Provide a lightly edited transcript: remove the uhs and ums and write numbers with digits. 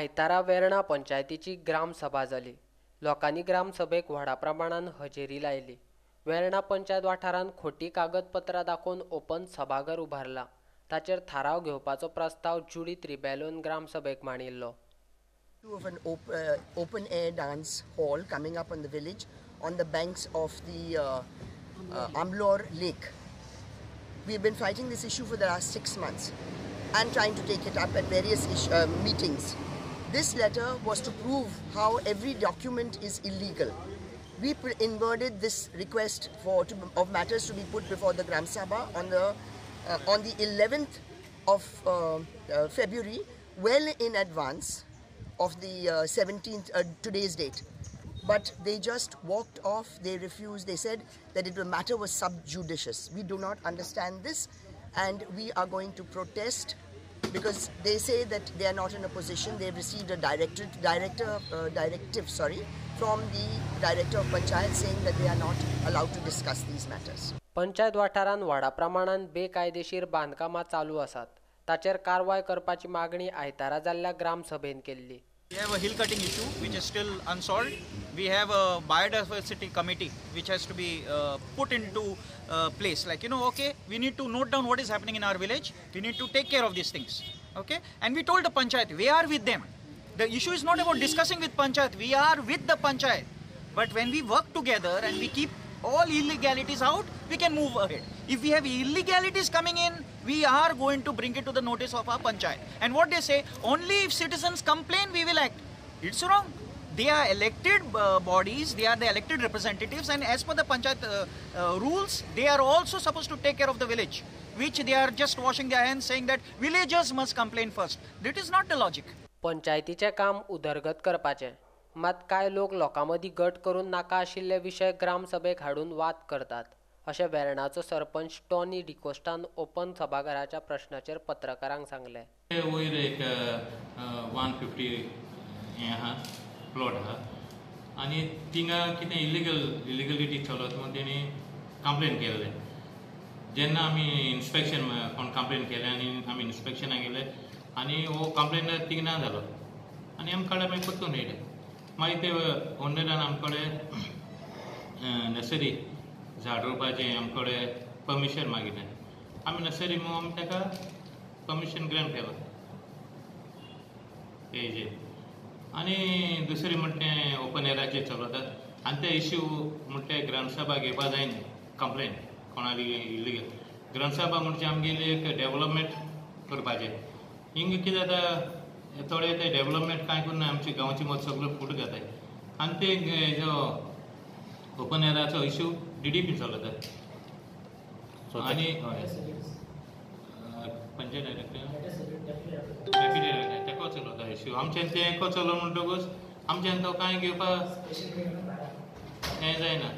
आयतारा वेर्णा पंचायतीची ग्रामसभा जाली. लोकांनी ग्रामसभेक व्हडा प्रमाणात हजेरी लायली. वेर्णा पंचायत वाठारांत खोटी कागदपत्रां दाखोवन ओपन सभाघर उबारला. ताचेर थाराव घेवपाचो प्रस्ताव जुडीथ रिबेलोन ग्रामसभेक मांडिल्लो. Of an open air dance hall coming up on the village on the banks of the Amblore Lake. We've been fighting this issue for the last 6 months and trying to take it up at various meetings. This letter was to prove how every document is illegal. We inverted this request of matters to be put before the Gram Sabha on the 11th of February, well in advance of the 17th, today's date. But they just walked off, they refused, they said that the matter was sub judice. We do not understand this and we are going to protest because they say that they are not in a position. They've received a directive from the director of Panchayat saying that they are not allowed to discuss these matters. Panchayat वाठारांत व्हडा प्रमाणात बेकायदेशीर बांदकामां चालू आसात. ताचेर कारवाय करपाची मागणी आयतारा जाल्ल्या ग्रामसभेन केल्ली. We have a hill cutting issue which is still unsolved. We have a biodiversity committee which has to be put into place. Like, okay, we need to note down what is happening in our village. We need to take care of these things. Okay, and we told the panchayat, we are with them. The issue is not about discussing with panchayat. We are with the panchayat. But when we work together and we keep all illegalities out, we can move ahead. If we have illegalities coming in, we are going to bring it to the notice of our panchayat. And what they say, only if citizens complain, we will act. It's wrong. They are elected bodies, they are the elected representatives, and as per the panchayat rules, they are also supposed to take care of the village, which they are just washing their hands saying that villagers must complain first. That is not the logic. पंचायतीचे काम उदरगत करपाचे. मात कांय लोकां मदीं गट करून नाका आशिल्ले विशय ग्रामसभेक हाडून वाद करतात अशें वेर्णाचो सरपंच टॉनी डिकोस्टान ओपन सभाघराच्या प्रश्नाचेर पत्रकारांक सांगलें. वयर एक 150 हें आहा प्लॉट आहा आनी थिंगा कितें इलिगलिटी चलत म्हूण तेणी कंप्लेन केल्लें. जेन्ना आमी इन्स्पेक्शन कोण कंप्लेन केलें आनी आमी इन्स्पेक्शनाक गेले आनी हो कंप्लेन थिंग ना जालो आनी आमकां आमी परतून येयले. मागीर ते ओनरान आमकडे नर्सरी झाड रोवपाचें आमकडे परमिशन मागिल्लें. आमी नर्सरी म्हणून आमी ताका परमिशन ग्रँट केलो हेजेर. आनी दुसरें म्हणटें ओपन एराचेर चलतात आनी ते इश्यू म्हणटे ग्रामसभा घेवपा जायना. कंप्लेन कोणाली इलिगल ग्रामसभा म्हणचे आमगेली एक डेवलपमेंट करपाचें. हिंग कितें जाता थोडे ते डेवलपमेंट कांय करना आमचे गांवचे मत सगळें फुट जाताय आनी ते हेजो ओपन एराचो इश्यू DDP चलता आनी पंचायत डायरेक्टर तेको चलता इश्यू आमच्यान ते एको चलो म्हणटकूच आमच्यान तो कांय घेवपा हें जायना.